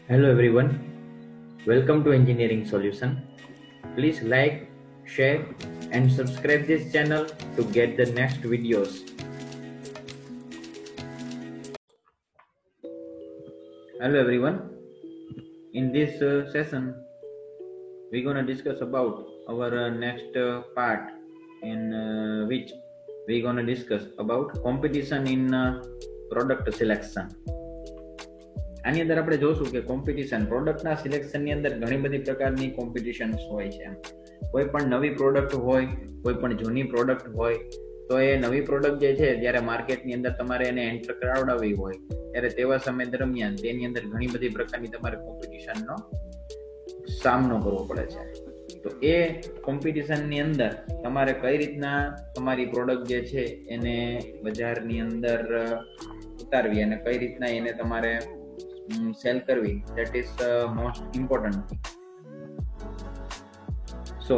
Hello everyone, welcome to Engineering Solution. Please like, share and subscribe this channel to get the next videos. Hello everyone, in this session we're going to discuss about our next part in which we're going to discuss about competition in product selection. આની અંદર આપણે જોશું કે competition પ્રોડક્ટના સિલેક્શનની અંદર ઘણી બધી પ્રકારની competitions હોય છે. કોઈ પણ નવી પ્રોડક્ટ હોય, કોઈ પણ જૂની પ્રોડક્ટ હોય, તો એ નવી પ્રોડક્ટ જે છે જ્યારે માર્કેટની અંદર તમારે એને એન્ટર કરાવડાવવી હોય ત્યારે તેવા સમય દરમિયાન તેની અંદર ઘણી બધી પ્રકારની તમારે કોમ્પિટિશનનો સામનો કરવો પડે છે. તો એ કોમ્પિટિશનની અંદર તમારે કઈ રીતના તમારી પ્રોડક્ટ જે છે એને બજારની અંદર ઉતારવી અને કઈ રીતના એને તમારે સેલ કરવી, that is most important thing. So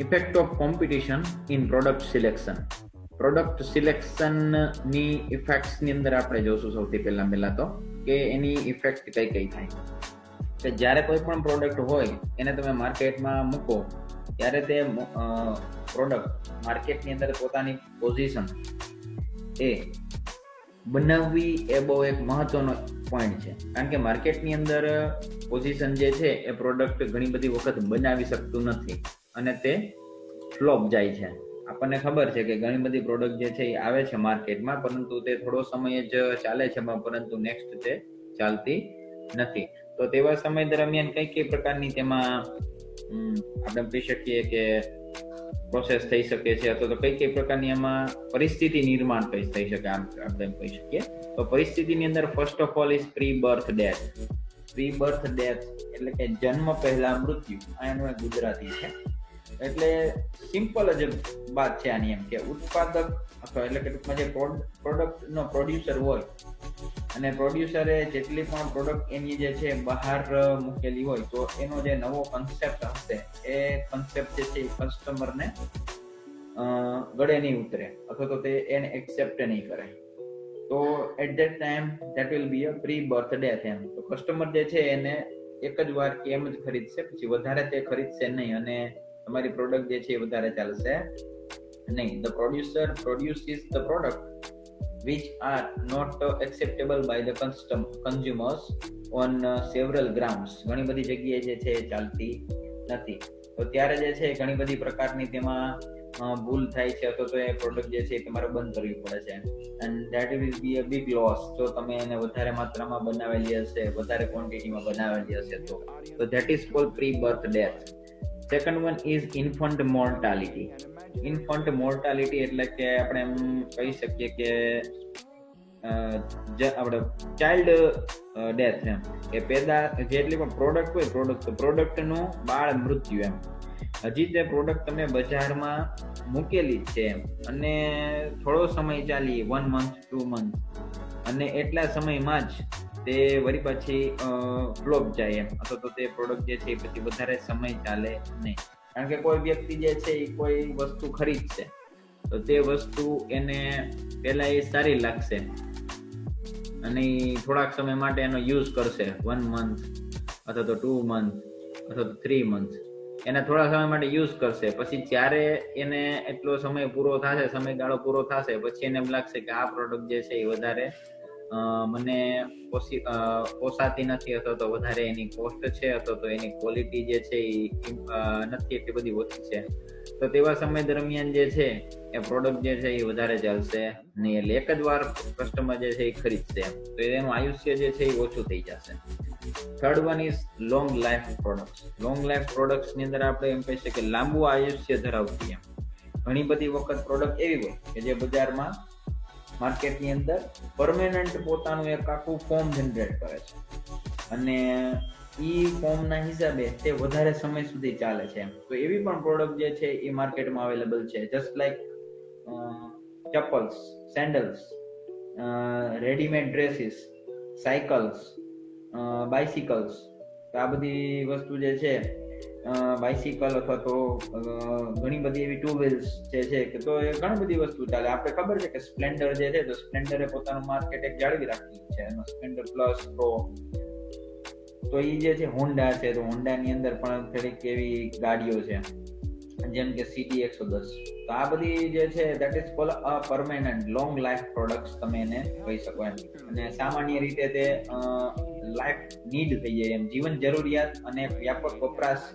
effect of competition in product selection. Product selection ની ઇફેક્ટ્સ ની અંદર આપણે જોશું સૌથી પહેલા તો કે એની ઇફેક્ટ કઈ થાય કે જ્યારે કોઈ પણ પ્રોડક્ટ હોય એને તમે માર્કેટમાં મૂકો ત્યારે તે પ્રોડક્ટ માર્કેટની અંદર પોતાની પોઝિશન એ બનાવવી એ બહુ એક મહત્વનો પોઈન્ટ છે. કારણ કે માર્કેટની અંદર પોઝિશન જે છે એ પ્રોડક્ટ ઘણી બધી વખત બનાવી શકતું નથી અને તે ફ્લોપ જાય છે. આપણને ખબર છે કે ઘણી બધી પ્રોડક્ટ જે છે એ આવે છે માર્કેટમાં, પરંતુ તે થોડો સમય જ ચાલે છે, પરંતુ નેક્સ્ટ તે ચાલતી નથી. તો તેવા સમય દરમિયાન કઈ પ્રકારની તેમાં આપણે કહી શકીએ કે પ્રોસેસ થઈ શકે છે અથવા તો કઈ પ્રકારની એમાં પરિસ્થિતિ નિર્માણ થઈ શકે આપણે કહી શકીએ. તો પરિસ્થિતિની અંદર first of all is pre birth death. Pre birth death એટલે કે જન્મ પહેલા મૃત્યુ. આ એનું એક ગુજરાતી છે. એટલે સિમ્પલ જ વાત છે આની, એમ કે ઉત્પાદક અથવા એટલે કે ટૂંકમાં જે પ્રોડક્ટ નો પ્રોડ્યુસર હોય અને પ્રોડ્યુસરે જેટલી પણ પ્રોડક્ટ એની જે છે બહાર મૂકેલી હોય તો એનો જે નવો કન્સેપ્ટ હશે એ કન્સેપ્ટ જે છે એ કસ્ટમરને ગળે નહીં ઉતરે અથવા તો તે એને એક્સેપ્ટ નહીં કરે. તો at that time that will be a pre birth death. એમ તો કસ્ટમર જે છે એને એક જ વાર કે એમ જ ખરીદશે, પછી વધારે તે ખરીદશે નહીં અને તમારી પ્રોડક્ટ જે છે એ વધારે ચાલશે નહીં. The producer produces the product which are not acceptable by the consumers on several grounds. ઘણી બધી જગ્યાએ જે છે એ ચાલતી નથી. તો ત્યારે જે છે ઘણી બધી પ્રકારની તેમાં ભૂલ થાય છે અથવા તો એ પ્રોડક્ટ જે છે એ તમારે બંધ કરવી પડે છે. and that will be a big loss. જો તમે એને વધારે માત્રામાં બનાવેલી હશે, વધારે ક્વોન્ટિટીમાં બનાવેલી હશે તો that is called pre-birth death. Second one is infant mortality. Infant mortality એટલે કે આપણે એમ કહી શકીએ કે આપણે ચાઇલ્ડ ડેથ. એમ કે પેદા જેટલી પણ પ્રોડક્ટ હોય પ્રોડક્ટનું બાળ મૃત્યુ. એમ હજી તે પ્રોડક્ટ તમે બજારમાં મૂકેલી છે અને થોડો સમય ચાલી 1 month 2 month અને એટલા સમયમાં જ તે વળી પછી ફ્લોપ જાય એમ અથવા તો તે પ્રોડક્ટ જે છે પછી વધારે સમય ચાલે નહીં. કારણ કે કોઈ વ્યક્તિ જે છે એ કોઈ વસ્તુ ખરીદશે તો તે વસ્તુ એને પહેલા એ સારી લાગશે અને થોડાક સમય માટે એનો યુઝ કરશે, 1 month અથવા તો 2 month અથવા તો 3 month એના થોડા સમય માટે યુઝ કરશે. પછી જ્યારે એને એટલો સમય પૂરો થશે, સમયગાળો પૂરો થશે, પછી એને એમ લાગશે કે આ પ્રોડક્ટ જે છે એ વધારે મને પોસાતી નથી અથવા તો વધારે એની કોસ્ટ છે અથવા તો એની ક્વોલિટી જે છે એ નથી એટલી બધી ઓછી છે. તો તેવા સમય દરમિયાન જે છે એ પ્રોડક્ટ જે છે એ વધારે ચાલશે નહીં. એટલે એક જ વાર કસ્ટમર જે છે એ ખરીદશે તો એનું આયુષ્ય જે છે એ ઓછું થઈ જશે. Third one is long life products. Long life products ની અંદર આપણે એમ કહી શકીએ કે લાંબુ આયુષ્ય ધરાવતી. એમ ઘણી બધી વખત પ્રોડક્ટ એવી હોય કે જે બજારમાં માર્કેટની અંદર પરમેનન્ટ પોતાનું એક આખું ફોર્મ જનરેટ કરે છે અને ઈ ફોર્મના હિસાબે તે વધારે સમય સુધી ચાલે છે. તો એવી પણ પ્રોડક્ટ જે છે એ માર્કેટમાં અવેલેબલ છે. Just like chappals, sandals, readymade dresses, cycles, bicycles. આ બધી વસ્તુ જે છે બાઇસિકલ અથવા તો ઘણી બધી એવી 2 wheels જે છે કે તો એ ઘણી બધી વસ્તુ ચાલે. આપણે ખબર છે કે સ્પ્લેન્ડર જે છે તો સ્પ્લેન્ડરે પોતાનું માર્કેટ એક જાળવી રાખ્યું છે. એનો સ્પ્લેન્ડર પ્લસ, પ્રો તો એ જે છે હોન્ડા છે, તો હોન્ડાની અંદર પણ થોડીક એવી ગાડીઓ છે જેમ કે સીડી 110. તો આ બધી જે છે that is call a permanent long life products તમે એને કહી શકો એમ. અને સામાન્ય રીતે તે લાઈફ નીડ થઈ જાય એમ, જીવન જરૂરિયાત અને વ્યાપક વપરાશ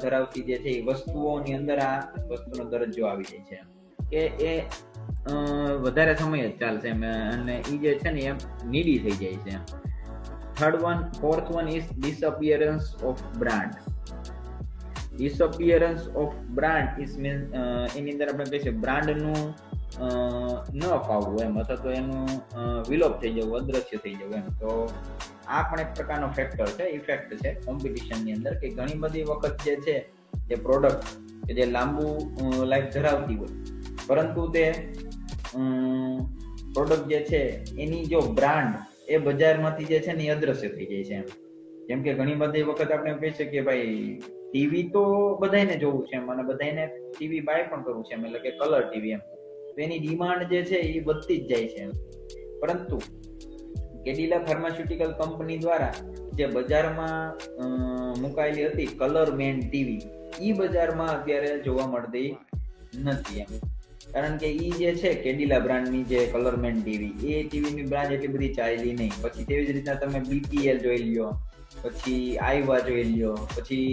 ધરાવતી જે છે એ વસ્તુઓની અંદર આ વસ્તુનો દરજ્જો આવી જાય છે કે એ વધારે સમય જ ચાલશે એમ, અને એ જે છે ને એમ નીડી થઈ જાય છે. Fourth one is disappearance of brand. Disappearance of brand is mean એની અંદર આપણે કહી શકીએ બ્રાન્ડ નું ન ફાવવું એમ, અથવા તો એનું વિલોપ થઈ જવું, અદ્રશ્ય થઈ જવું એમ. તો આ પણ એક પ્રકારનો ફેક્ટર છે, ઇફેક્ટ છે કોમ્પિટિશન ની અંદર, કે ઘણી બધી વખત જે છે જે પ્રોડક્ટ કે જે લાંબુ લાઈફ ધરાવતી હોય, પરંતુ તે પ્રોડક્ટ જે છે એની જો બ્રાન્ડ એ બજારમાંથી જે છે ને એ અદ્રશ્ય થઈ જાય છે એમ. જેમ કે ઘણી બધી વખત આપણે કહી શકીએ ભાઈ ટીવી તો બધાને જોવું છે એમ, અને બધાને ટીવી બાય પણ કરવું છે એમ, એટલે કે કલર ટીવી એમ. તો એની ડિમાન્ડ જે છે એ વધતી જ જાય છે એમ. પરંતુ કેડિલા ફાર્માસ્યુટિકલ કંપની દ્વારા જે બજારમાં મુકાયેલી હતી કલર મેન ટીવી, ઈ બજારમાં અત્યારે જોવા મળતી નથી એમ. કારણ કે ઈ જે છે કેડિલા બ્રાન્ડની જે કલર મેન ટીવી, એ ટીવીની બ્રાન્ડ એટલી બધી ચાલી નહીં. પછી તેવી જ રીતના તમે બીપીએલ જોઈ લ્યો, પછી આઈવા જોઈ લ્યો, પછી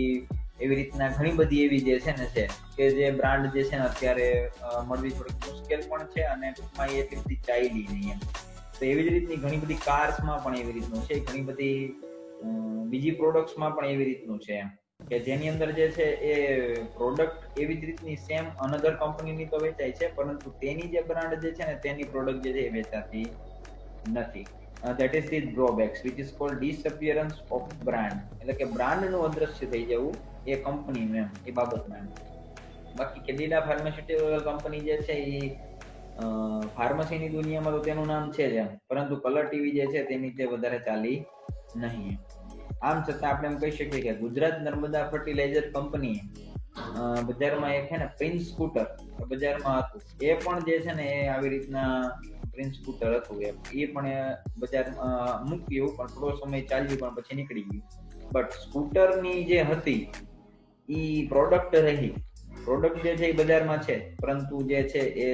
એવી રીતના ઘણી બધી એવી જે છે ને છે કે જે બ્રાન્ડ જે છે ને અત્યારે મળવી થોડીક મુશ્કેલ પણ છે, અને ટૂંકમાં એ એટલી બધી ચાલી નહીં એમ. તો એવી જ રીતની ઘણી બધી કાર્સમાં પણ એવી રીતનું છે, ઘણી બધી બીજી પ્રોડક્ટ્સમાં પણ એવી રીતનું છે એમ, કે જેની અંદર જે છે એ પ્રોડક્ટ એવી જ રીતની સેમ અનધર કંપનીની તો વેચાય છે, પરંતુ તેની જે બ્રાન્ડ જે છે ને તેની પ્રોડક્ટ જે છે એ વેચાતી નથી. That is the drawbacks which is called disappearance of brand. એટલે કે બ્રાન્ડનું અદ્રશ્ય થઈ જવું એ કંપનીનું એમ, એ બાબતમાં એમ. બાકી કેડિલા ફાર્માસ્યુટિકલ કંપની જે છે એ ફાર્મસીની દુનિયામાં તો તેનું નામ છે જ એમ, પરંતુ કલર ટીવી જે છે તેની તે વધારે ચાલી નહીં. આમ છતાં આપણે એમ કહી શકીએ કે ગુજરાત નર્મદા ફર્ટિલાઇઝર કંપનીએ બજારમાં એક છે ને પ્રિન્સ સ્કૂટર બજારમાં હતું, એ પણ જે છે ને એ આવી રીતના પ્રિન્સ સ્કૂટર હતું એમ, એ પણ બજારમાં મૂક્યું, પણ થોડો સમય ચાલ્યું પણ પછી નીકળી ગયું. બટ સ્કૂટરની જે હતી ઈ પ્રોડક્ટ રહી, પ્રોડક્ટ જે છે એ બજારમાં છે, પરંતુ જે છે એ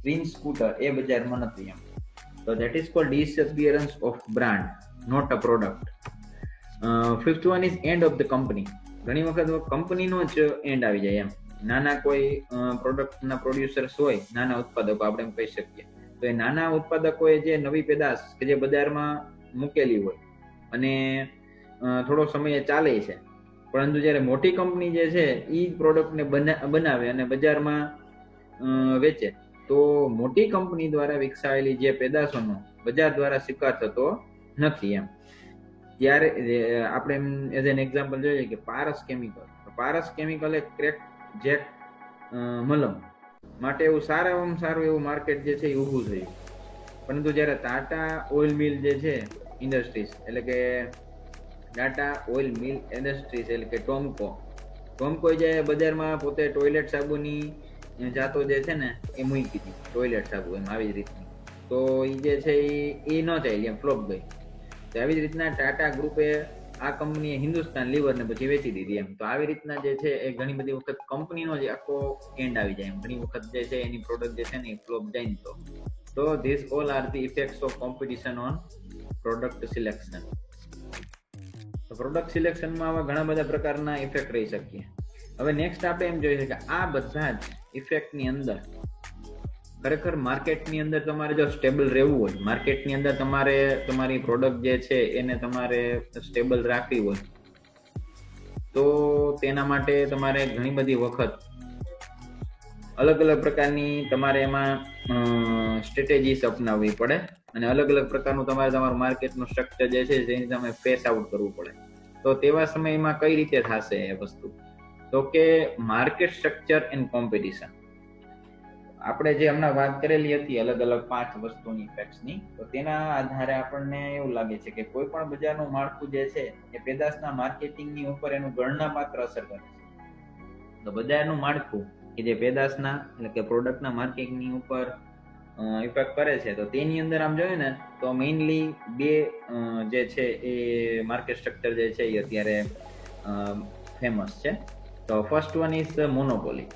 પ્રિન્સ સ્કૂટર એ બજારમાં નથી એમ. તો that is called disappearance of brand, not a product. Fifth one is end of the company. ઘણી વખત કંપનીનો જ એન્ડ આવી જાય એમ. નાના કોઈ પ્રોડક્ટના પ્રોડ્યુસર્સ હોય, નાના ઉત્પાદકો આપણે એમ કહી શકીએ, તો એ નાના ઉત્પાદકોએ જે નવી પેદાશ કે જે બજારમાં મૂકેલી હોય અને થોડો સમય ચાલે છે, પરંતુ જ્યારે મોટી કંપની જે છે એ પ્રોડક્ટને બનાવે અને બજારમાં વેચે, તો મોટી કંપની દ્વારા વિકસાવેલી જે પેદાશોનો બજાર દ્વારા સ્વીકાર થતો નથી એમ. ત્યારે આપણે એઝ એન એક્ઝામ્પલ જોઈએ કે પારસ કેમિકલ એક ક્રેક જેક મલમ માટે એવું સારામાં સારું એવું માર્કેટ જે છે એ ઊભું થયું. પરંતુ જ્યારે ટાટા ઓઇલ મિલ જે છે ઇન્ડસ્ટ્રીઝ, એટલે કે ટાટા ઓઇલ મિલ ઇન્ડસ્ટ્રીઝ એટલે કે ટોમકો જે બજારમાં પોતે ટોયલેટ સાબુની જાતો જે છે ને એ મૂકી હતી, ટોયલેટ સાબુ એમ આવી જ રીતની, તો એ જે છે એ ન ચાલી એમ, ફ્લોપ ગઈ. તો આવી જ રીતના ટાટા ગ્રુપે આ કંપનીએ હિન્દુસ્તાન લીવરને પછી વેચી દીધી એમ. તો આવી રીતના જે છે એ ઘણી બધી વખત કંપનીનો જે આખો એન્ડ આવી જાય એમ, ઘણી વખત જે છે એની પ્રોડક્ટ જે છે ને એ ફ્લોપ જાય. તો this all are the effects of competition on product selection. તો પ્રોડક્ટ સિલેક્શનમાં આવા ઘણા બધા પ્રકારના ઇફેક્ટ રહી શકીએ. હવે નેક્સ્ટ આપણે એમ જોઈએ કે આ બધા જ ઇફેક્ટની અંદર ખરેખર માર્કેટની અંદર તમારે જો સ્ટેબલ રહેવું હોય, માર્કેટની અંદર તમારે તમારી પ્રોડક્ટ જે છે એને તમારે સ્ટેબલ રાખવી હોય, તો તેના માટે તમારે ઘણી બધી વખત અલગ અલગ પ્રકારની તમારે એમાં સ્ટ્રેટેજીસ અપનાવવી પડે, અને અલગ અલગ પ્રકારનું તમારે તમારું માર્કેટનું સ્ટ્રક્ચર જે છે જેની તમે ફેસ આઉટ કરવું પડે. તો તેવા સમયમાં કઈ રીતે થશે એ વસ્તુ? તો કે માર્કેટ સ્ટ્રક્ચર એન્ડ કોમ્પિટિશન. આપણે જે હમણાં વાત કરેલી હતી અલગ અલગ 5 વસ્તુની ઇફેક્ટ્સની, તો તેના આધારે આપણને એવું લાગે છે કે કોઈ પણ બજારનું માળખું જે છે એ પેદાશના માર્કેટિંગની ઉપર એનું ગણનાપાત્ર અસર કરે છે. તો બજારનું માળખું કે જે પેદાશના એટલે કે પ્રોડક્ટના માર્કેટિંગની ઉપર ઇફેક્ટ કરે છે. તો તેની અંદર આમ જોઈએ ને તો મેઇનલી બે જે છે એ માર્કેટ સ્ટ્રક્ચર જે છે એ અત્યારે ફેમસ છે. તો first one is monopoly.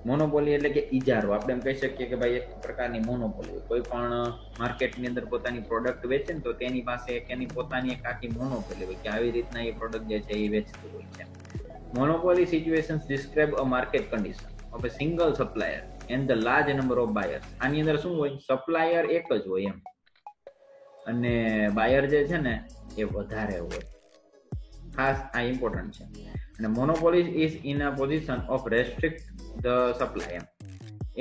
Monopoly એટલે કે ઇજારો. આપણે એમ કહી શકીએ કે ભાઈ એક પ્રકારની મોનોપોલી હોય. કોઈ પણ માર્કેટની અંદર પોતાની પ્રોડક્ટ વેચે ને તો તેની પાસે એની પોતાની એક આખી મોનોપોલી હોય કે આવી રીતના એ પ્રોડક્ટ જે છે એ વેચતું હોય છે. Monopoly situations describe a market condition of a single supplier and the large number of buyers. આની અંદર શું હોય? સપ્લાયર એક જ હોય એમ, અને બાયર જે છે ને એ વધારે હોય. ખાસ આ ઇમ્પોર્ટન્ટ છે. અને monopoly is in a position of restrict the supply.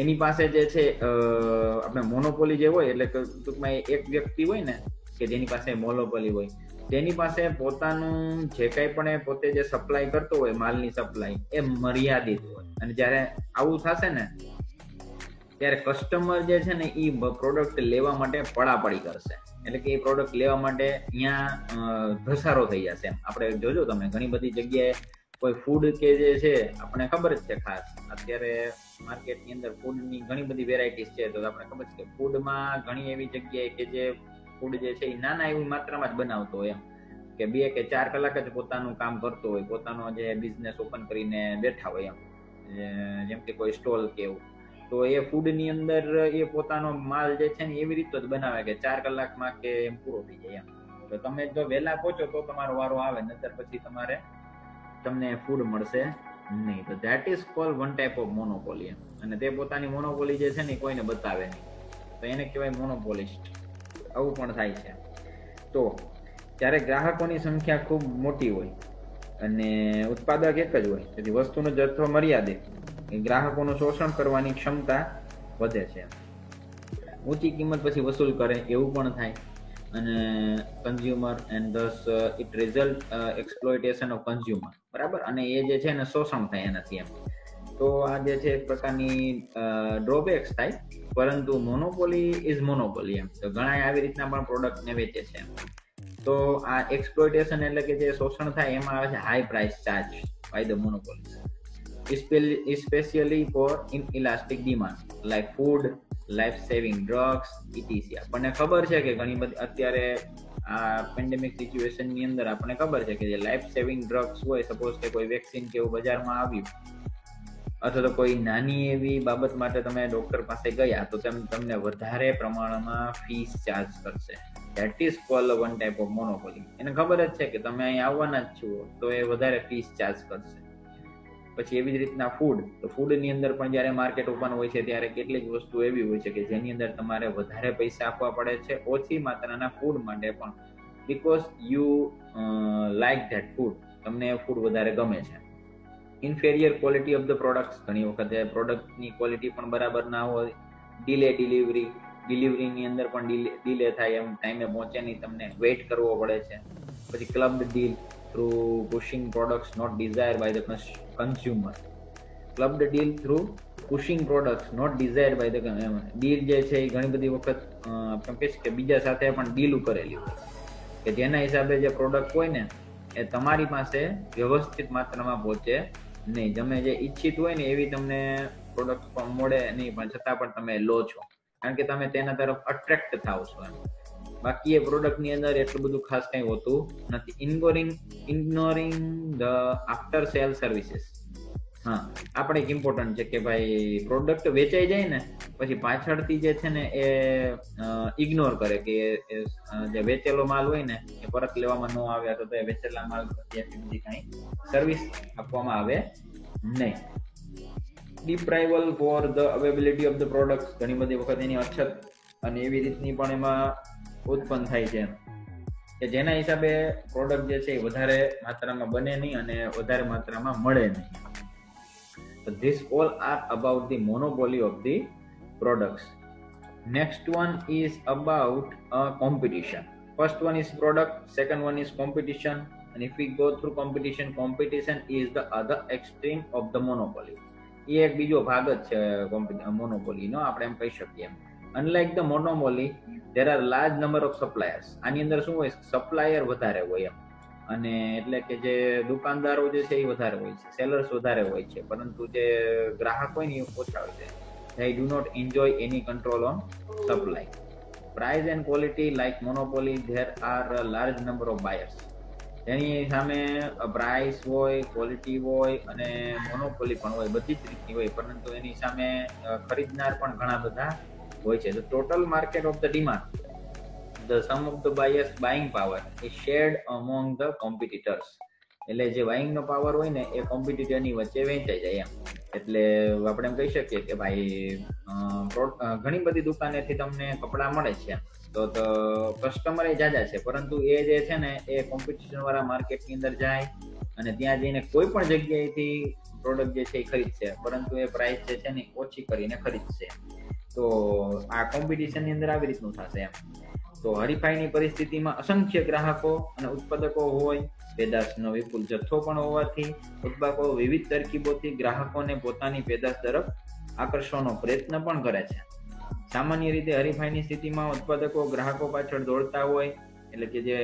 એની પાસે જે છે આપણે મોનોપોલી જે હોય એટલે કે ટૂંકમાં એક વ્યક્તિ હોય ને કે જેની પાસે મોનોપોલી હોય, તેની પાસે પોતાનું જે કંઈ પણ એ પોતે જે સપ્લાય કરતો હોય માલની સપ્લાય એ મર્યાદિત હોય. અને જ્યારે આવું થશે ને ત્યારે કસ્ટમર જે છે ને એ પ્રોડક્ટ લેવા માટે પડાપડી કરશે. એટલે કે એ પ્રોડક્ટ લેવા માટે અહીંયા ઘસારો થઈ જશે. આપણે જોજો તમે ઘણી બધી જગ્યાએ કોઈ ફૂડ કે જે છે આપણે ખબર જ છે, ખાસ અત્યારે માર્કેટની અંદર ફૂડની ઘણી બધી વેરાયટીઝ છે. તો આપણે ખબર છે કે ફૂડમાં ઘણી એવી જગ્યાએ કે જે ફૂડ જે છે એ નાના એવી માત્રામાં જ બનાવતો હોય એમ, કે 2 કે 4 કલાક જ પોતાનું કામ કરતો હોય, પોતાનો જે બિઝનેસ ઓપન કરીને બેઠા હોય એમ, જેમ કે કોઈ સ્ટોલ કે એવું. તો એ ફૂડની અંદર એ પોતાનો માલ જે છે ને એવી રીતે જ બનાવે કે 4 કલાકમાં કે એમ પૂરો થઈ જાય એમ. તો તમે જો વહેલા પહોંચો તો તમારો વારો આવે, નહીતર પછી તમને ફૂડ મળશે નહીં. તો that is cold one type of monopoly. અને તે પોતાની મોનોપોલી જે છે ને કોઈને બતાવે નહીં, તો એને કહેવાય મોનોપોલિસ્ટ. આવું પણ થાય છે. તો જ્યારે ગ્રાહકોની સંખ્યા ખૂબ મોટી હોય અને ઉત્પાદક એક જ હોય, તેથી વસ્તુનો જથ્થો મર્યાદિત, ગ્રાહકોનું શોષણ કરવાની ક્ષમતા વધે છે. ઊંચી કિંમત પછી વસૂલ કરે એવું પણ થાય. અને consumer and this it result exploitation of consumer, બરાબર. અને એ જે છે ને શોષણ થાય એનાથી એમ. તો આ જે છે એક પ્રકારની ડ્રોબેક્સ થાય. પરંતુ મોનોપોલી ઇઝ મોનોપોલી એમ. તો ઘણા આવી રીતના પણ પ્રોડક્ટને વેચે છે. તો આ એક્સપ્લોઇટેશન એટલે કે જે શોષણ થાય એમાં આવે છે high price charge by the monopoly, especially for inelastic demand like food, life saving drugs etc. આપણને ખબર છે કે ઘણી બધી અત્યારે આ પેન્ડેમિક સિચ્યુએશન ની અંદર આપણને ખબર છે કે જે લાઈફ સેવિંગ ડ્રગ્સ હોય, સપોઝ કે કોઈ વેક્સિન કે એવું બજારમાં આવ્યું, અથવા તો કોઈ નાની એવી બાબત માટે તમે ડોક્ટર પાસે ગયા તો તમને વધારે પ્રમાણમાં ફીસ ચાર્જ કરશે. That is cold one type of monopoly. એને ખબર જ છે કે તમે અહીં આવવાના જ છો તો એ વધારે ફીસ ચાર્જ કરશે. પછી એવી જ રીતના ફૂડ. તો ફૂડની અંદર પણ જ્યારે માર્કેટ ઓપન હોય છે ત્યારે કેટલીક વસ્તુ એવી હોય છે કે જેની અંદર તમારે વધારે પૈસા આપવા પડે છે ઓછી માત્રાના ફૂડ માટે પણ, because you like that food. તમને એ ફૂડ વધારે ગમે છે. ઇન્ફેરિયર ક્વોલિટી ઓફ ધ પ્રોડક્ટ્સ. ઘણી વખતે પ્રોડક્ટની ક્વોલિટી પણ બરાબર ના હોય. ડિલે ડિલિવરીની અંદર પણ ડિલે થાય, એમ ટાઈમે પહોંચે નહીં, તમને વેઇટ કરવો પડે છે. પછી ક્લબ્ડ deal through pushing products not desired by the consumer. Clubbed deal through pushing products not desired by the deal જે છે એ ઘણી બધી વખત આપણે કહીએ કે બીજા સાથે પણ ડીલ કરેલી હોય કે જેના હિસાબે જે પ્રોડક્ટ હોય ને એ તમારી પાસે વ્યવસ્થિત માત્રામાં પહોંચે નહીં. તમે જે ઈચ્છિત હોય ને એવી તમને પ્રોડક્ટ પણ મળે નહીં, પણ છતાં પણ તમે લો છો કારણ કે તમે તેના તરફ અટ્રેક્ટ થાવ છો એમ. બાકી એ પ્રોડક્ટની અંદર એટલું બધું ખાસ કંઈ હોતું નથી. Ignoring the after cell services. હા, આપણે એક ઇમ્પોર્ટન્ટ છે કે ભાઈ પ્રોડક્ટ વેચાઈ જાય ને પછી પાછળથી જે છે ને એ ઇગ્નોર કરે કે જે વેચેલો માલ હોય ને એ પરત લેવામાં ન આવે, તો એ વેચેલા માલ પ્રત્યે બીજી કાંઈ સર્વિસ આપવામાં આવે નહીં. Deprival for the availability of the product. ઘણી બધી વખત એની અછત અને એવી રીતની પણ એમાં ઉત્પન્ન થાય છે કે જેના હિસાબે પ્રોડક્ટ જે છે એ વધારે માત્રામાં બને નહીં અને વધારે માત્રામાં મળે નહીં. So this all are about the monopoly of the products. Next one is about competition. First one is product, second one is competition. And if we go through competition is the other extreme of the monopoly. એ એક બીજો ભાગ જ છે મોનોપોલીનો, આપણે એમ કહી શકીએ એમ. Unlike the monopoly, there are large number of suppliers. આની અંદર શું હોય? સપ્લાયર વધારે હોય એમ. અને એટલે કે જે દુકાનદારો જે છે એ વધારે હોય છે, સેલર્સ વધારે હોય છે, પરંતુ જે ગ્રાહક હોય ને એ ઓછા હોય છે. they do not enjoy any control on supply. Price and quality, like monopoly, there are a large number of buyers. તેની સામે પ્રાઇસ હોય, ક્વોલિટી હોય અને મોનોપોલી પણ હોય, બધી જ રીતની હોય, પરંતુ એની સામે ખરીદનાર પણ ઘણા બધા હોય છે. The total market of the demand, the sum of the buyers buying power is shared among the competitors. એટલે જે બાઇંગ નો પાવર હોય ને એ કોમ્પિટિટર ની વચ્ચે વહેંચાઈ જાય એમ. એટલે આપણે એમ કહી શકીએ કે ભાઈ ઘણી બધી દુકાનેથી તમને કપડા મળે છે તો કસ્ટમર એ જાજા છે, પરંતુ એ જે છે ને એ કોમ્પિટિશન વાળા માર્કેટની અંદર જાય અને ત્યાં જઈને કોઈ પણ જગ્યાએથી પ્રોડક્ટ જે છે એ ખરીદશે, પરંતુ એ પ્રાઇસ જે છે ને ઓછી કરીને ખરીદશે. તો આ કોમ્પિટિશન ની અંદર આવી રીતનું થશે એમ. તો હરીફાઈની પરિસ્થિતિમાં અસંખ્ય ગ્રાહકો અને ઉત્પાદકો હોય, પેદાશનો વિપુલ જથ્થો પણ હોવાથી ઉત્પાદકો વિવિધ તરકીબોથી ગ્રાહકોને પોતાની પેદાશ તરફ આકર્ષવાનો પ્રયત્ન પણ કરે છે. સામાન્ય રીતે હરીફાઈની સ્થિતિમાં ઉત્પાદકો ગ્રાહકો પાછળ દોડતા હોય, એટલે કે જે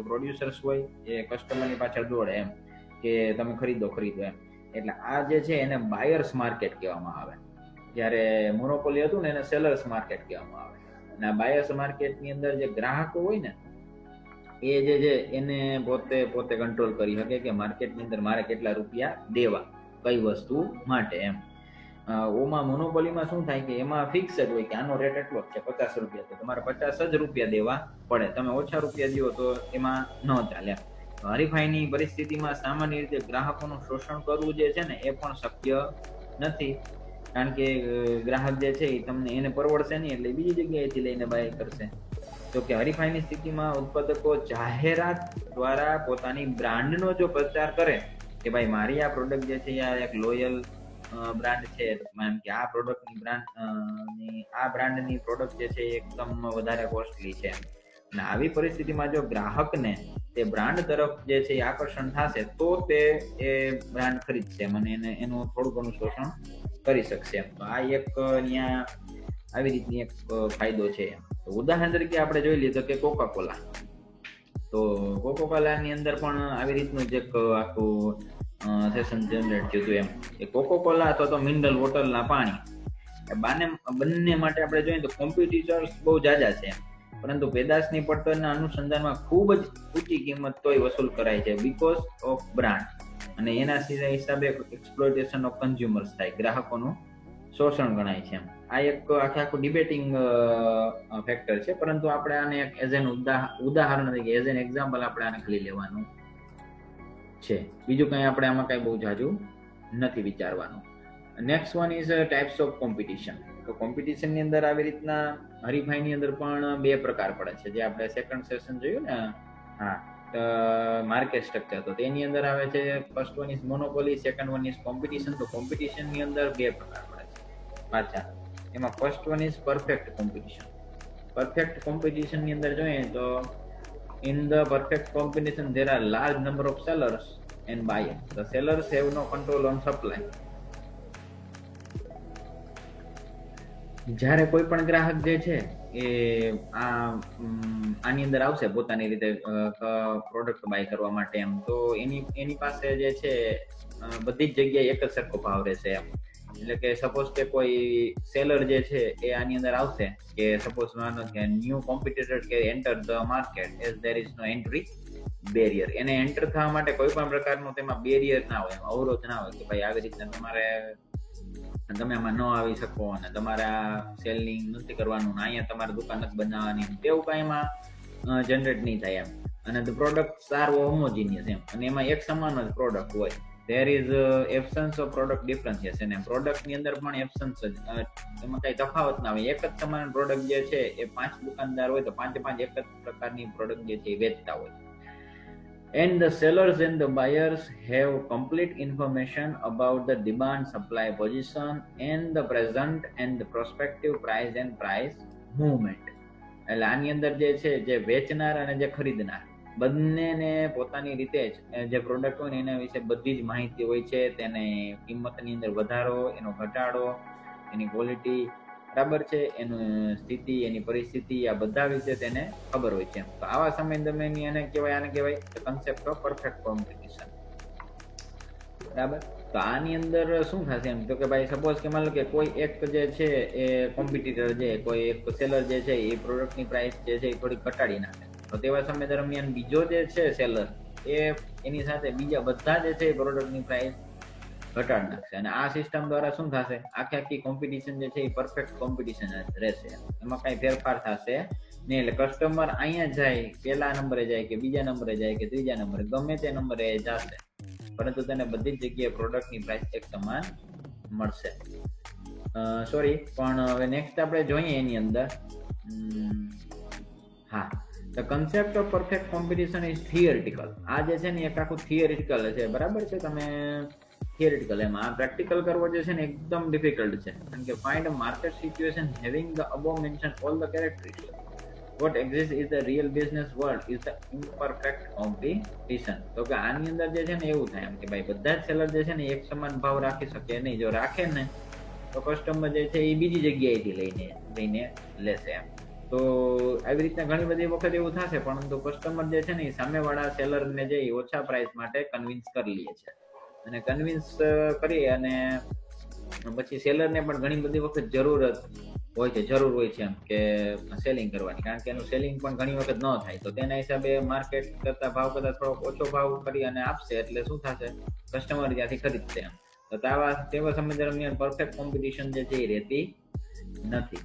પ્રોડ્યુસર્સ હોય એ કસ્ટમરની પાછળ દોડે એમ કે તમે ખરીદો એમ. એટલે આ જે છે એને બાયર્સ માર્કેટ કહેવામાં આવે. જ્યારે મોનોપોલી હતું ને એને સેલર્સ માર્કેટ કહેવામાં આવે. અને આ બાયર્સ માર્કેટની અંદર જે ગ્રાહકો હોય ને એ જે છે એને પોતે કંટ્રોલ કરી શકે કે માર્કેટની અંદર મારે કેટલા રૂપિયા દેવા કઈ વસ્તુ માટે એમ. ઓમાં મોનોપોલીમાં શું થાય કે એમાં ફિક્સ જ હોય કે આનો રેટ એટલો જ છે 50 રૂપિયા, તો તમારે 50 જ રૂપિયા દેવા પડે. તમે ઓછા રૂપિયા દો તો એમાં ન ચાલે. હરીફાઈની પરિસ્થિતિમાં સામાન્ય રીતે ગ્રાહકોનું શોષણ કરવું જે છે ને એ પણ શક્ય નથી, કારણ કે ગ્રાહક જે છે એ તમને એને પરવડશે નહીં એટલે બીજી જગ્યાએથી લઈને બાય કરશે. તો કે હરીફાઈની સ્થિતિમાં ઉત્પાદકો જાહેરાત દ્વારા પોતાની બ્રાન્ડનો જો પ્રચાર કરે કે ભાઈ મારી આ પ્રોડક્ટ જે છે આ એક લોયલ બ્રાન્ડ છે, એમ કે આ બ્રાન્ડની પ્રોડક્ટ જે છે એકદમ વધારે કોસ્ટલી છે, અને આવી પરિસ્થિતિમાં જો ગ્રાહકને તે બ્રાન્ડ તરફ જે છે એ આકર્ષણ થશે તો તે એ બ્રાન્ડ ખરીદશે અને એનું થોડું ઘણું શોષણ કરી શકશે. તો આ એક અહીંયા આવી રીતની એક ફાયદો છે. ઉદાહરણ તરીકે આપણે જોઈ લઈએ તો કે કોકાકોલા. તો કોકાકોલાની અંદર પણ આવી રીતનું જ એક આખું સેશન જનરેટ થયું હતું એમ કે કોકાકોલા અથવા તો મિનરલ વોટરના પાણી બંને માટે આપણે જોઈએ તો કોમ્પિટિટર્સ બહુ જાજા છે, પરંતુ પેદાશની પડતરના અનુસંધાનમાં ખૂબ જ ઊંચી કિંમત તોય વસૂલ કરાય છે બીકોઝ ઓફ બ્રાન્ડ, અને એના સીધા હિસાબે એક્સપ્લોઇટેશન ઓફ કન્ઝ્યુમર્સ થાય, ગ્રાહકોનું શોષણ ગણાય છે. આ એક આખું ડિબેટિંગ ફેક્ટર છે, પરંતુ આપણે આને એક એઝ એન ઉદાહરણ તરીકે એઝ એન એક્ઝામ્પલ આપણે આને ખાલી લેવાનું છે. બીજું કંઈ આપણે આમાં કઈ બહુ જાજુ નથી વિચારવાનું. Next one is types of competition. તો કોમ્પિટિશન ની અંદર આવી રીતના હરીફાઈની અંદર પણ બે પ્રકાર પડે છે, જે આપણે સેકન્ડ સેશન જોયું ને માર્કેટ સ્ટ્રક્ચર, તો તેની અંદર આવે છે first one is monopoly, second one is competition. તો કોમ્પિટિશન ની અંદર બે પ્રકાર પડે છે પાછા. એમાં first one is perfect competition. Perfect competition ની અંદર જોઈએ તો in the perfect competition there are large number of sellers and buyers. The sellers have no control on supply. જ્યારે કોઈ પણ ગ્રાહક જે છે એ આની અંદર આવશે પોતાની રીતે પ્રોડક્ટ બાય કરવા માટે એમ, તો એની પાસે જે છે બધી જ જગ્યાએ એક જ સરખો ભાવ રહેશે એમ. એટલે કે સપોઝ કે કોઈ સેલર જે છે એ આની અંદર આવશે કે સપોઝ માનો કે ન્યુ કોમ્પિટિટર કે enter the market as there is no entry barrier. એને એન્ટર થવા માટે કોઈ પણ પ્રકારનું તેમાં બેરિયર ના હોય, અવરોધ ના હોય કે ભાઈ આવી રીતના તમે આમાં ન આવી શકો અને તમારે આ સેલિંગ નથી કરવાનું, અહીંયા તમારે દુકાન નથી બનાવવાની, તેવું કઈ એમાં જનરેટ નહીં થાય એમ. અને ધ પ્રોડક્ટ સારો હોમોજીનિયસ એમ, અને એમાં એક સમાન જ પ્રોડક્ટ હોય. there is absence of product differentiation. એમ પ્રોડક્ટ ની અંદર પણ એબ્સન્સ જ, એમાં કઈ તફાવત ના હોય. એક જ સમાન પ્રોડક્ટ જે છે એ 5 દુકાનદાર હોય તો 5 એક જ પ્રકારની પ્રોડક્ટ જે છે એ વેચતા હોય. And the sellers and the buyers have complete information about the demand supply position and the present and the prospective price and price movement. એટલે આની અંદર જે છે જે વેચનાર અને જે ખરીદનાર બંનેને પોતાની રીતે જ જે પ્રોડક્ટ હોય ને એના વિશે બધી જ માહિતી હોય છે. તેને કિંમતની અંદર વધારો, એનો ઘટાડો, એની ક્વોલિટી બરાબર છે, એની સ્થિતિ, એની પરિસ્થિતિ, આ બધા વિશે તેને ખબર હોય છે. તો આવા સમય દરમિયાન આને કહેવાય કન્સેપ્ટ ઓફ પરફેક્ટ કોમ્પિટિશન. બરાબર. તો આની અંદર શું થશે એમ તો કે ભાઈ સપોઝ કે માન લો કે કોઈ એક જે છે એ કોમ્પિટિટર છે, કોઈ એક સેલર જે છે એ પ્રોડક્ટની પ્રાઇસ જે છે એ થોડી ઘટાડી નાખે, તો તેવા સમય દરમિયાન બીજો જે છે સેલર એ એની સાથે બીજા બધા જે છે એ પ્રોડક્ટની પ્રાઇસ ઘટાડી નાખશે, અને આ સિસ્ટમ દ્વારા શું થશે, આખી કોમ્પિટિશન જે છે એ પરફેક્ટ કોમ્પિટિશન રહેશે, એમાં કઈ ફેરફાર થશે નહીં. એટલે કસ્ટમર અહીંયા જાય, પેલા નંબરે જાય કે બીજા નંબરે જાય કે ત્રીજા નંબરે, ગમે તે નંબરે જશે, પરંતુ તેને બધી જ જગ્યાએ પ્રોડક્ટની પ્રાઇસ એક સમાન મળશે. સોરી, પણ હવે નેક્સ્ટ આપણે જોઈએ એની અંદર. હા, the concept of perfect competition is theoretical. આ જે છે ને એક આખું થિયરિટિકલ છે, બરાબર છે. તમે થિયરિટિકલ, એમાં આ પ્રેક્ટિકલ કરવો જે છે ને એકદમ ડિફિકલ્ટ છે, કારણ કે find a market situation having the above mention all the characteristics what exists is the real business world is the imperfect competition. તો કે આની અંદર જે છે ને એવું થાય એમ કે ભાઈ બધા જ સેલર જે છે ને એક સમાન ભાવ રાખી શકે નહીં, જો રાખે ને તો કસ્ટમર જે છે એ બીજી જગ્યાએથી લઈને લેશે એમ. તો આવી રીતના ઘણી બધી વખત એવું થશે, પરંતુ કસ્ટમર જે છે ને એ સામેવાળા સેલરને જે ઓછા પ્રાઇસ માટે કન્વિન્સ કરી લે છે, અને કન્વિન્સ કરી અને પછી સેલરને પણ ઘણી બધી વખત જરૂર હોય છે એમ કે સેલિંગ કરવાની, કારણ કે એનું સેલિંગ પણ ઘણી વખત ન થાય, તો તેના હિસાબે માર્કેટ કરતા ભાવ કરતા થોડોક ઓછો ભાવ કરી અને આપશે, એટલે શું થશે, કસ્ટમર ત્યાંથી ખરીદશે એમ. તો તેવા સમય દરમિયાન પરફેક્ટ કોમ્પિટિશન જે છે એ રહેતી નથી.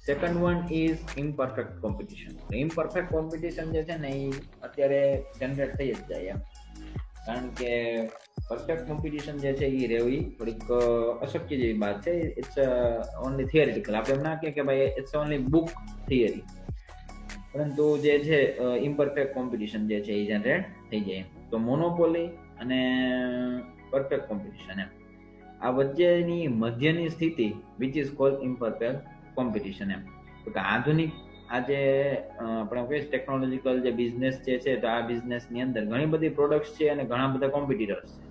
Second one is imperfect competition. Imperfect competition જે છે ને એ અત્યારે જનરેટ થઈ જ જાય એમ, કારણ કે પરફેક્ટ કોમ્પિટિશન જે છે એ રહેવી થોડીક અશક્ય જેવી વાત છે. It's only theoretical. આપણે એમ ના કહીએ કે ભાઈ ઇટ્સ ઓનલી બુક થિયરી, પરંતુ જે છે ઇમ્પરફેક્ટ કોમ્પિટિશન જે છે એ જનરેટ થઈ જાય. તો મોનોપોલી અને પરફેક્ટ કોમ્પિટિશન એમ, આ વચ્ચેની મધ્યની સ્થિતિ વિચ ઇઝ કોલ્ડ ઇમ્પરફેક્ટ કોમ્પિટિશન એમ. તો કે આધુનિક આજે આપણે કહીએ ટેકનોલોજીકલ જે બિઝનેસ જે છે, તો આ બિઝનેસની અંદર ઘણી બધી પ્રોડક્ટ્સ છે અને ઘણા બધા કોમ્પિટિટર્સ છે.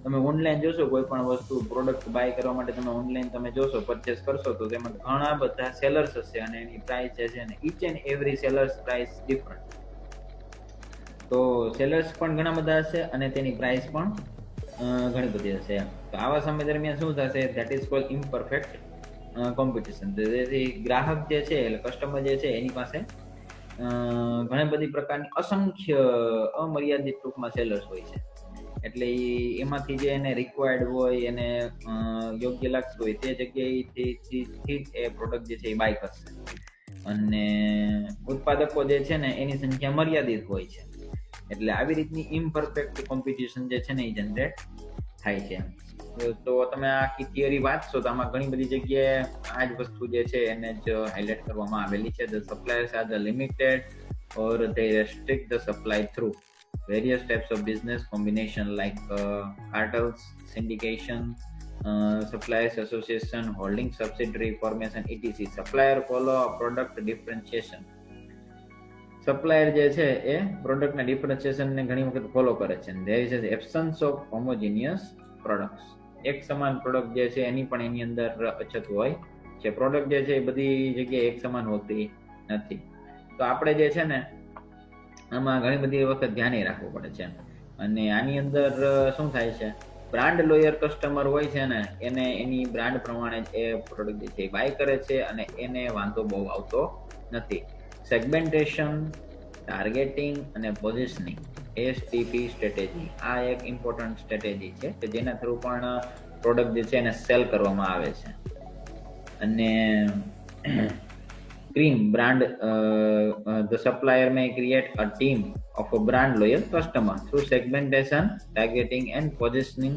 તમે ઓનલાઈન જોશો, કોઈ પણ વસ્તુ પ્રોડક્ટ બાય કરવા માટે તમે ઓનલાઈન તમે જોશો, પરચેસ કરશો, તો તેમાં ઘણા બધા સેલર્સ હશે અને એની પ્રાઇસ જે છે ને each and every sellers price different. તો સેલર્સ પણ ઘણા બધા હશે અને તેની પ્રાઇસ પણ ઘણી બધી હશે. તો આવા સમય દરમિયાન શું થશે, ધેટ ઇઝ કોલ્ડ ઇમ્પરફેક્ટ કોમ્પિટિશન. તેથી ગ્રાહક જે છે એટલે કસ્ટમર જે છે એની પાસે ઘણી બધી પ્રકારની અસંખ્ય અમર્યાદિત ટૂંકમાં સેલર્સ હોય છે, એટલે એમાંથી જે એને રિક્વાયર્ડ હોય, એને યોગ્ય લાગતું હોય તે જગ્યાએથી એ પ્રોડક્ટ જે છે એ બાય કરશે, અને ઉત્પાદકો જે છે ને એની સંખ્યા મર્યાદિત હોય છે, એટલે આવી રીતની ઇમ્પરફેક્ટ કોમ્પિટિશન જે છે ને એ જનરેટ થાય છે. તો તમે આખી થિયરી વાંચશો તો આમાં ઘણી બધી જગ્યાએ આ જ વસ્તુ જે છે એને જ હાઇલાઇટ કરવામાં આવેલી છે. The suppliers are the limited or they restrict the supply through various types of business combination like cartels, syndication, suppliers association, holding subsidiary formation, etc. Supplier follow product differentiation. Supplier જે છે એ પ્રોડક્ટના ડિફરન્શિએશનને ઘણી વખત follow કરે છે. there is an absence of homogeneous products. એક સમાન product જે છે એની પણ એની અંદર અછત હોય છે. પ્રોડક્ટ જે છે એ બધી જગ્યાએ એક સમાન હોતી નથી. તો આપણે જે છે ને આમાં ઘણી બધી વખત ધ્યાને રાખવું પડે છે, અને આની અંદર શું થાય છે, બ્રાન્ડ લોયર કસ્ટમર હોય છે ને એને એની બ્રાન્ડ પ્રમાણે એ પ્રોડક્ટ જે છે બાય કરે છે અને એને વાંધો બહુ આવતો નથી. સેગમેન્ટેશન, ટાર્ગેટિંગ અને પોઝિશનિંગ, STP સ્ટ્રેટેજી, આ એક ઇમ્પોર્ટન્ટ સ્ટ્રેટેજી છે કે જેના થ્રુ પણ પ્રોડક્ટ જે છે એને સેલ કરવામાં આવે છે. અને cream brand, the supplier may create a team of a brand loyal customer through segmentation, targeting and positioning,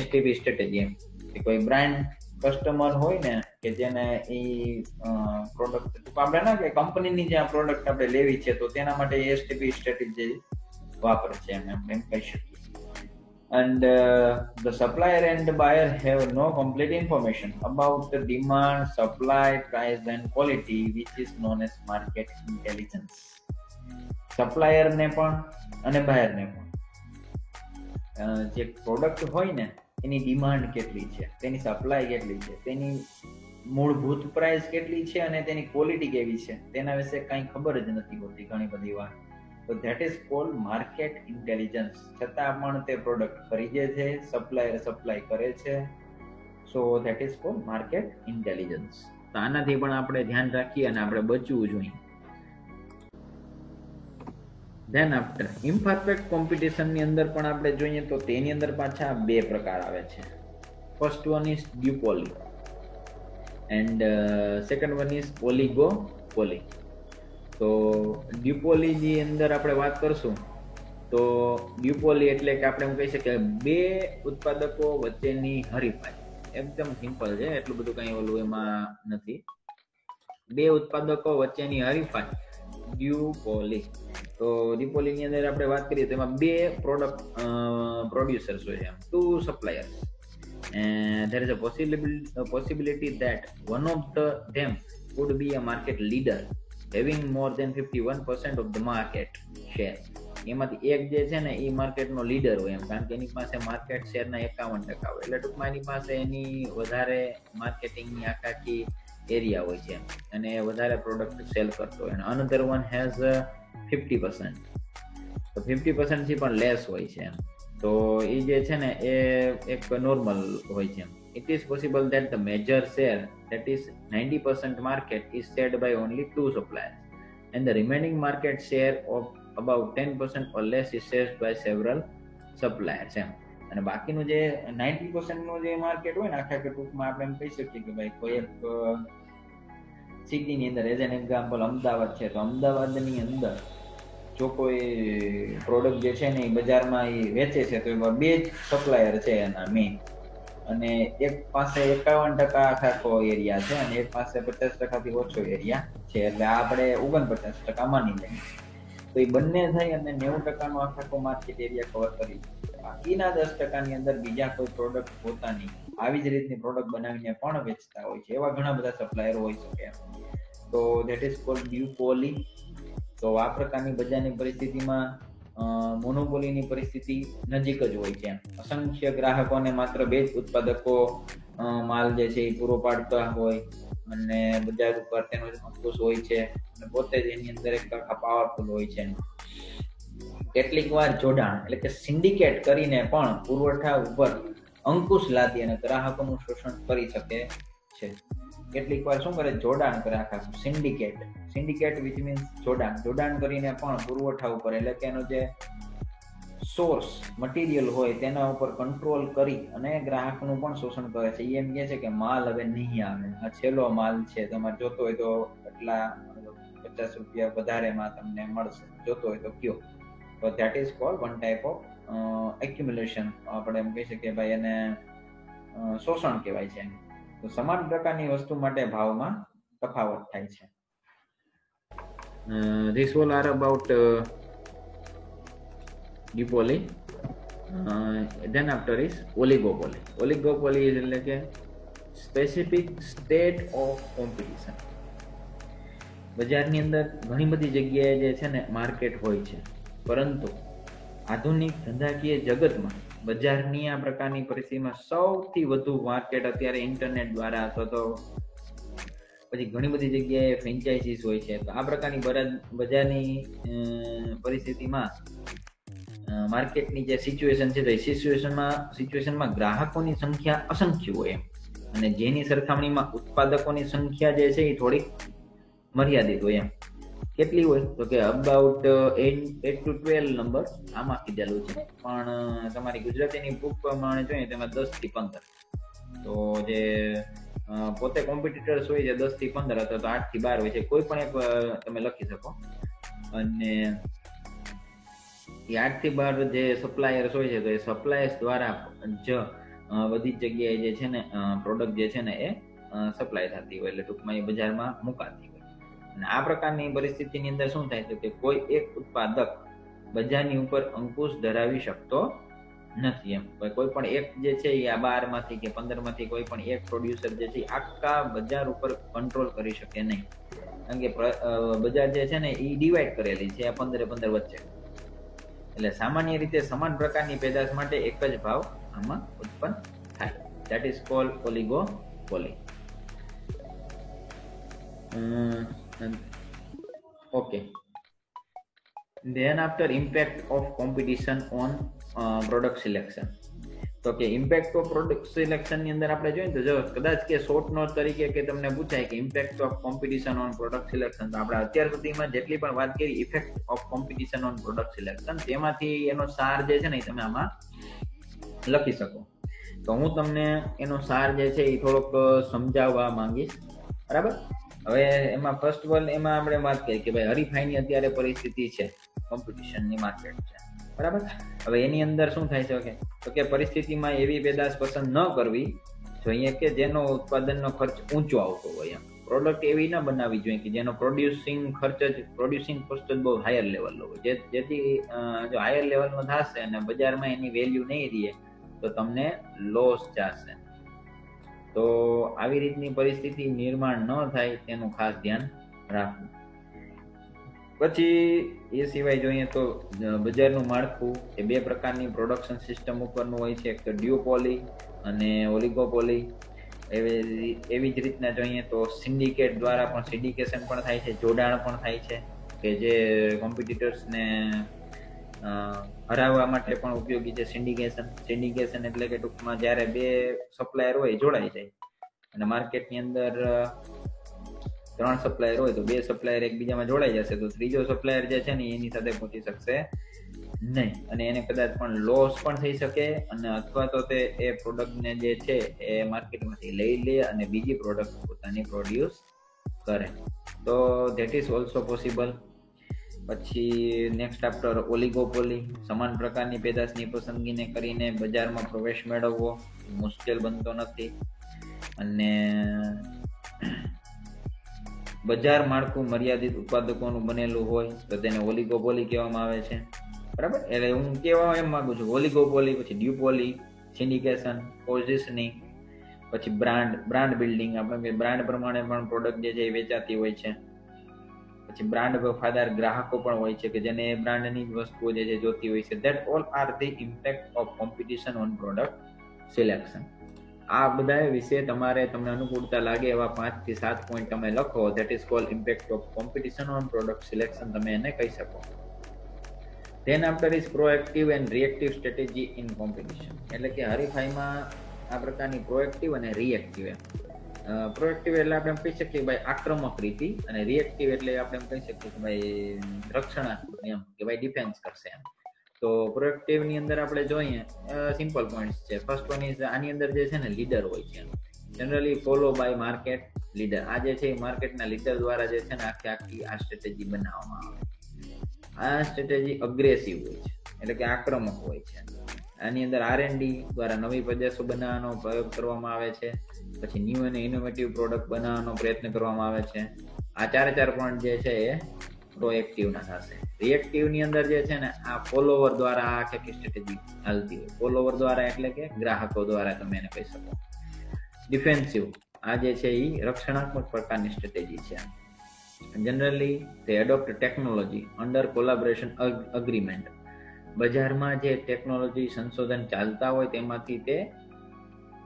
STP strategy. કે કોઈ બ્રાન્ડ કસ્ટમર હોય ને કે જેને એ પ્રોડક્ટ આપણે ના કે કંપનીની જે આ પ્રોડક્ટ આપણે લેવી છે તો તેના માટે STP સ્ટ્રેટેજી વાપરે છે એમ કહી શકીએ. And the supplier and the buyer have no complete information about the demand, supply, price and quality, which is known as market intelligence. Supplier ને પણ અને buyer ને પણ જે પ્રોડક્ટ હોય ને એની ડિમાન્ડ કેટલી છે, તેની સપ્લાય કેટલી છે, તેની મૂળભૂત પ્રાઇસ કેટલી છે અને તેની ક્વોલિટી કેવી છે તેના વિશે કઈ ખબર જ નથી હોતી ઘણી બધી વાર. તો that is cold market intelligence. છતાં પણ તે પ્રોડક્ટ ખરીદે છે, સપ્લાયર સપ્લાય કરે છે. So that is cold market intelligence. તો આનાથી પણ આપણે ધ્યાન રાખીએ અને આપણે બચવું જોઈએ. ધેન આફ્ટર ઇમ્પરફેક્ટ કોમ્પિટિશન ની અંદર પણ આપણે જોઈએ તો તેની અંદર પાછા બે પ્રકાર આવે છે. First one is duopoly and second one is oligopoly. તો ડ્યુપોલી ની અંદર આપણે વાત કરશું તો ડ્યુપોલી એટલે કે આપણે એમ કહી શકીએ બે ઉત્પાદકો વચ્ચેની હરીફાઈ. એકદમ સિમ્પલ છે, એટલું બધું કઈ ઓલું એમાં નથી. બે ઉત્પાદકો વચ્ચેની હરીફાઈ ડ્યુપોલી. તો ડ્યુપોલી ની અંદર આપણે વાત કરીએ તો એમાં બે પ્રોડક્ટ પ્રોડ્યુસર્સ હોય છે, two suppliers. And there is a possibility that one of them could be a market leader having more than 51% of the market share. એમાંથી એક જે છે ને એ માર્કેટનો લીડર હોય એમ, કારણ કે એની પાસે માર્કેટ શેરના 51% હોય, એટલે ટૂંકમાં એની પાસે એની વધારે માર્કેટિંગની આખી એરિયા હોય છે અને વધારે પ્રોડક્ટ સેલ કરતો હોય. Another one has 50%. તો 50% થી પણ લેસ હોય છે એમ. તો એ જે છે ને એ એક નોર્મલ હોય છે. It is possible that the major share, that is 90% market, is shared by only two suppliers, and the remaining market share of about 10% or less is shared by several suppliers. અને બાકીનું જે 90% નું જે market હોય ને આખા ટૂંકમાં આપણે એમ કહી શકીએ કે ભાઈ કોઈ એક સિટીની અંદર, એઝ એન એક્ઝામ્પલ અમદાવાદ છે, તો અમદાવાદની અંદર જો કોઈ પ્રોડક્ટ જે છે ને એ બજારમાં એ વેચે છે તો એમાં બે જ સપ્લાયર છે એના મેઇન, અને એક પાસે 51% આખો એરિયા છે અને એક પાસે 50% થી ઓછો એરિયા છે, એટલે આપણે 49% માની લઈએ. તો એ બંને થઈ અને 90% નો આખો માર્કેટ એરિયા કવર કરી. બાકીના 10% ની અંદર બીજા કોઈ પ્રોડક્ટ પોતાની આવી જ રીતની પ્રોડક્ટ બનાવીને પણ વેચતા હોય છે. એવા ઘણા બધા સપ્લાયર હોઈ શકે. તો ધેટ ઇઝ કોલ્ડ ડ્યુપોલી. તો આ પ્રકારની બજારની પરિસ્થિતિમાં મોનોપોલીની પરિસ્થિતિ નજીક જ હોય છે. અસંખ્ય ગ્રાહકોને માત્ર બે જ ઉત્પાદકો માલ જે છે એ પૂરો પાડતા હોય અને બજાર ઉપર તેનો અંકુશ હોય છે અને પોતે જ એની અંદર એક પાવરફુલ હોય છે. કેટલીક વાર જોડાણ એટલે કે સિન્ડિકેટ કરીને પણ પુરવઠા ઉપર અંકુશ લાદી અને ગ્રાહકોનું શોષણ કરી શકે છે. કેટલીક વાર શું કરે, જોડાણ કરે, આખા સિન્ડિકેટ વિચ મીન્સ જોડાણ કરીને પણ પુરવઠા ઉપર એટલે કે એનો જે સોર્સ મટીરિયલ હોય તેના ઉપર કંટ્રોલ કરી અને ગ્રાહકનું પણ શોષણ કરે છે. એમ કહે છે કે માલ હવે નહીં આવે, આ છેલ્લો માલ છે, તમારે જોતો હોય તો એટલા 50 રૂપિયા વધારેમાં તમને મળશે, જોતો હોય તો કયો. તો that is cold one type of accumulation. આપણે એમ કહી શકીએ ભાઈ એને શોષણ કહેવાય છે. તો સમાન પ્રકારની વસ્તુ માટે ભાવમાં તફાવત થાય છે. This all are about duopoly. Then after is oligopoly. Oligopoly is એટલે કે specific state of competition. બજારની અંદર ઘણી બધી જગ્યાએ જે છે ને માર્કેટ હોય છે, પરંતુ આધુનિક ધંધાકીય જગતમાં બજારની આ પ્રકારની પરિસ્થિતિમાં સૌથી વધુ માર્કેટ અત્યારે ઇન્ટરનેટ દ્વારા અથવા તો પછી ઘણી બધી જગ્યાએ ફ્રેન્ચાઇઝીસ હોય છે. તો આ પ્રકારની બજારની પરિસ્થિતિમાં માર્કેટની જે સિચ્યુએશન છે તો એ સિચ્યુએશનમાં ગ્રાહકોની સંખ્યા અસંખ્ય હોય એમ, અને જેની સરખામણીમાં ઉત્પાદકોની સંખ્યા જે છે એ થોડીક મર્યાદિત હોય એમ. કેટલી હોય તો કે અબાઉટ 8 to 12 નંબર આમાં કીધેલું છે, પણ તમારી ગુજરાતીની બુક પ્રમાણે જોઈએ તેમાં 10 થી 15. તો જે પોતે કોમ્પિટિટર્સ હોય છે 10 થી 15 અથવા તો 8 થી 12 હોય છે, કોઈ પણ એક તમે લખી શકો. અને એ 8 થી 12 જે સપ્લાયર્સ હોય છે તો એ સપ્લાયર્સ દ્વારા જ બધી જગ્યાએ જે છે ને પ્રોડક્ટ જે છે ને એ સપ્લાય થતી હોય, એટલે ટૂંકમાં એ બજારમાં મુકાતી હોય. અને આ પ્રકારની પરિસ્થિતિની અંદર શું થાય છે કે કોઈ એક ઉત્પાદક બજારની ઉપર અંકુશ ધરાવી શકતો નથી એમ. કોઈ પણ એક જે છે એ આ 12 માંથી કે 15 માંથી કોઈ પણ એક પ્રોડ્યુસર જે છે આખા બજાર ઉપર કંટ્રોલ કરી શકે નહીં, કારણ કે બજાર જે છે ને એ ડિવાઈડ કરેલી છે આ 15 વચ્ચે. એટલે સામાન્ય રીતે સમાન પ્રકારની પેદાશ માટે એક જ ભાવ આમાં ઉત્પન્ન થાય. That is called oligopoly. Okay, Then after impact of competition on product selection. તો કે ઇમ્પેક્ટ ઓફ પ્રોડક્ટ સિલેક્શન ની અંદર આપણે જોઈએ તો જો કદાચ કે શોર્ટ નોટ તરીકે કે તમને પૂછાય કે impact of competition on product selection, તો આપણે અત્યાર સુધીમાં જેટલી પણ વાત કરી effect of competition on product selection, તેમાંથી એનો સાર જે છે ને એ તમે આમાં લખી શકો. તો હું તમને એનો સાર જે છે એ થોડોક સમજાવવા માંગીશ, બરાબર. હવે એમાં ફર્સ્ટ ઓફ ઓલ એમાં આપણે વાત કરીએ કે ભાઈ હરીફાઈની અત્યારે પરિસ્થિતિ છે, કોમ્પિટિશનની માર્કેટ છે, બરાબર. હવે એની અંદર શું થાય છે તો કે પરિસ્થિતિમાં એવી પેદાશ પસંદ ન કરવી જોઈએ કે જેનો ઉત્પાદનનો ખર્ચ ઊંચો આવતો હોય. એમ પ્રોડક્ટ એવી ન બનાવવી જોઈએ કે જેનો પ્રોડ્યુસિંગ કોસ્ટ જ બહુ હાયર લેવલનો હોય, જેથી જો હાયર લેવલનો થશે અને બજારમાં એની વેલ્યુ નહીં રહે તો તમને લોસ જશે. તો આવી રીતની પરિસ્થિતિ નિર્માણ ન થાય તેનું ખાસ ધ્યાન રાખવું. પછી એ સિવાય જોઈએ તો બજારનું માળખું એ બે પ્રકારની પ્રોડક્શન સિસ્ટમ ઉપરનું હોય છે, એક તો ડ્યુઓપોલી અને ઓલિગોપોલી. એવી જ રીતના જોઈએ તો સિન્ડિકેટ દ્વારા પણ સિન્ડિકેશન પણ થાય છે, જોડાણ પણ થાય છે કે જે કોમ્પિટિટર્સને હરાવવા માટે પણ ઉપયોગી છે. સિન્ડિકેશન એટલે કે ટૂંકમાં જ્યારે બે સપ્લાયર હોય જોડાઈ જાય અને માર્કેટની અંદર 3 સપ્લાયર હોય તો 2 સપ્લાયર એકબીજામાં જોડાઈ જશે તો ત્રીજો સપ્લાયર જે છે ને એની સાથે પહોંચી શકશે નહીં અને એને કદાચ પણ લોસ પણ થઈ શકે અને અથવા તો તે એ પ્રોડક્ટને જે છે એ માર્કેટમાંથી લઈ લે અને બીજી પ્રોડક્ટ પોતાની પ્રોડ્યુસ કરે. તો ધેટ ઇઝ ઓલ્સો પોસિબલ. પછી નેક્સ્ટ આફ્ટર ઓલિગોપોલી, સમાન પ્રકારની પેદાશની પસંદગીને કરીને બજારમાં પ્રવેશ મેળવવો મુશ્કેલ બનતો નથી અને બજાર માળખું મર્યાદિત ઉત્પાદકોનું બનેલું હોય તો તેને ઓલિગોપોલી કહેવામાં આવે છે, બરાબર. એટલે હું કહેવા એમ માંગુ છું ઓલિગોપોલી, પછી ડ્યુપોલી, સિન્ડિકેશન, પોઝિશનિંગ, પછી બ્રાન્ડ બિલ્ડિંગ. આપણે બ્રાન્ડ પ્રમાણે પણ પ્રોડક્ટ જે છે એ વેચાતી હોય છે. પછી બ્રાન્ડ વફાદાર ગ્રાહકો પણ હોય છે કે જેને બ્રાન્ડની જ વસ્તુઓ જે છે જોતી હોય છે. That all are the impact of competition on product selection. આ બધા વિશે તમને અનુકૂળતા લાગે એવા 5 થી 7 પોઈન્ટ તમે લખો. That is cold impact of competition on product selection, તમે એને કહી શકો. Than after is proactive and reactive strategy in competition. એટલે કે હરીફાઈમાં આ પ્રકારની પ્રોએક્ટિવ અને રિએક્ટિવ. પ્રોએક્ટિવ એટલે આપણે કહી શકીએ ભાઈ આક્રમક રીતિ અને રિએક્ટિવ એટલે આપણે કહી શકીએ કે ભાઈ રક્ષણાત્મક, એમ કે ભાઈ ડિફેન્સ કરશે એમ. તો પ્રોએક્ટિવ ની અંદર આપણે જોઈએ સિમ્પલ પોઈન્ટ્સ છે. ફર્સ્ટ વન ઇઝ આની અંદર જે છે ને લીડર હોય છે, generally follow by market leader. આ જે છે માર્કેટના લીડર દ્વારા જે છે ને આખી આ સ્ટ્રેટેજી બનાવવામાં આવે. આ સ્ટ્રેટેજી અગ્રેસિવ હોય છે એટલે કે આક્રમક હોય છે. આની અંદર R&D દ્વારા નવી પેદાશો બનાવવાનો પ્રયોગ કરવામાં આવે છે. પછી ન્યૂ અને ઇનોવેટિવ પ્રોડક્ટ બનાવવાનો પ્રયત્ન કરવામાં આવે છે. આ ચાર પોઈન્ટ જે છે એ પ્રોએક્ટિવ ના થશે. રિએક્ટિવ ની અંદર જે છે ને આ ફોલોવર દ્વારા આખી સ્ટ્રેટેજી હાલતી હોય. ફોલોવર દ્વારા એટલે કે ગ્રાહકો દ્વારા તમે એને કહી શકો. ડિફેન્સિવ, આ જે છે એ રક્ષણાત્મક પ્રકારની સ્ટ્રેટેજી છે. જનરલી તે adopt technology under collaboration agreement. બજારમાં જે ટેકનોલોજી સંશોધન ચાલતા હોય તેમાંથી તે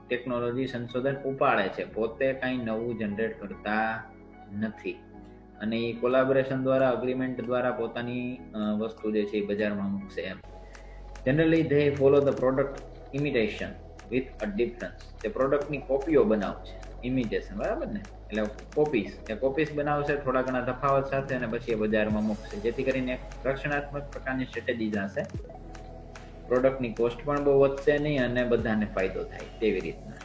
ટેકનોલોજી સંશોધન ઉપાડે છે, પોતે કંઈ નવું જનરેટ કરતા નથી અને એ કોલાબોરેશન દ્વારા અગ્રીમેન્ટ દ્વારા પોતાની વસ્તુ જે છે એ બજારમાં મૂકશે એમ. Generally they follow the product imitation with a difference. તે પ્રોડક્ટની કોપીઓ બનાવશે, ઇમિટેશન, બરાબર ને, એટલે કોપીસ બનાવશે થોડા ઘણા તફાવત સાથે અને પછી એ બજારમાં મૂકશે, જેથી કરીને રક્ષણાત્મક પ્રકારની સ્ટ્રેટેજી હશે. પ્રોડક્ટની કોસ્ટ પણ બહુ વધશે નહીં અને બધાને ફાયદો થાય તેવી રીતના.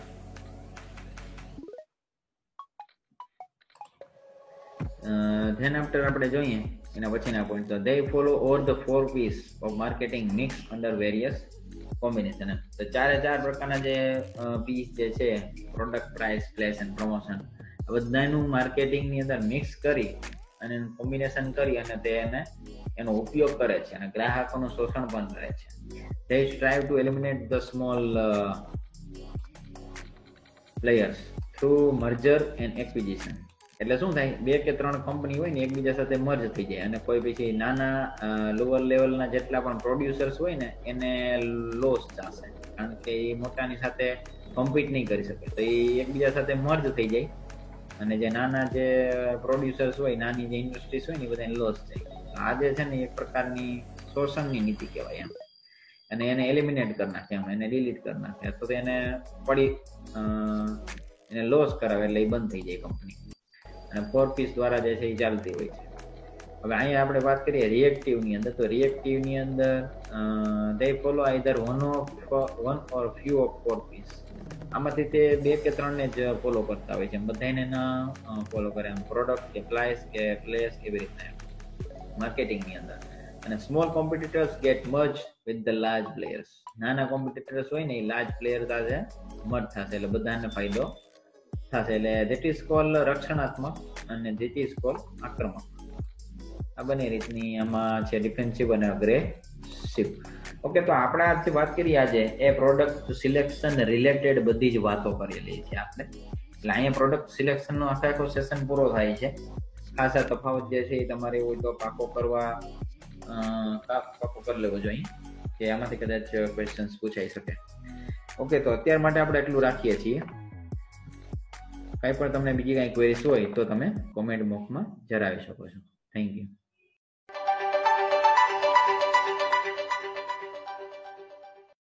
ધેન આફ્ટર આપણે જોઈએ એના પછીના પોઈન્ટ. તો they follow all the 4 P's of marketing mix under various combination. તો ચારે પ્રકારના જે પીસ જે છે product, price, place and promotion, આ બધાનું માર્કેટિંગની અંદર મિક્સ કરી અને કોમ્બિનેશન કરી અને એનો ઉપયોગ કરે છે અને ગ્રાહકોનું શોષણ પણ કરે છે. they strive to eliminate the small players through merger and acquisition. એટલે શું થાય, 2 કે 3 કંપની હોય ને એકબીજા સાથે મર્જ થઈ જાય અને કોઈ પછી નાના લોઅર લેવલના જેટલા પણ પ્રોડ્યુસર્સ હોય ને એને લોસ થશે, કારણ કે એ મોટાની સાથે કમ્પીટ નહીં કરી શકે. તો એ એકબીજા સાથે મર્જ થઈ જાય અને જે નાના જે પ્રોડ્યુસર્સ હોય, નાની જે ઇન્ડસ્ટ્રીઝ હોય ને એ બધાને લોસ થાય. આ જે છે ને એક પ્રકારની શોષણની નીતિ કહેવાય એમ, અને એને એલિમિનેટ કરી નાખે એમ, એને ડિલીટ કરી નાખે અથવા તો એને પડી એને લોસ કરાવે એટલે એ બંધ થઈ જાય કંપની, અને 4 પીસ દ્વારા જે છે એ ચાલતી હોય છે. હવે અહીંયા આપણે વાત કરીએ રિએક્ટિવ ની અંદર, તો રિએક્ટિવ ની અંદર they follow either one or few of 4 piece. આમાંથી તે 2 કે 3 ને જ ફોલો કરતા હોય છે, બધાને ના ફોલો કરે એમ, પ્રોડક્ટ કે પ્રાઇસ કે પ્લેસ એવી રીતના માર્કેટિંગ ની અંદર. અને small competitors get merge with the large players. નાના કોમ્પિટિટર્સ હોય ને એ લાર્જ પ્લેયર સાથે મર્જ થશે એટલે બધાને ફાયદો થશે. એટલે ધેટ ઇઝ કોલ રક્ષણાત્મક અને ધેટ ઇઝ કોલ આક્રમક. આ બંને રીતની આમાં છે ડિફેન્સિવ અને અગ્રેસિવ. ઓકે, તો આપણે આજથી વાત કરીએ આજે એ પ્રોડક્ટ સિલેક્શન રિલેટેડ બધી જ વાતો કરેલી છે આપણે. એટલે અહીંયા પ્રોડક્ટ સિલેક્શન નો આખો સેશન પૂરો થાય છે. ખાસ આ તફાવત જે છે એ તમારે એવું તો પાકો કરી લેવો જોઈએ કે આમાંથી કદાચ ક્વેશ્ચન્સ પૂછાઈ શકે. ઓકે, તો અત્યાર માટે આપણે એટલું રાખીએ છીએ. કઈ પણ તમને બીજી કઈ ક્વેરીઝ હોય તો તમે કોમેન્ટ બોક્સમાં જણાવી શકો છો. Thank you.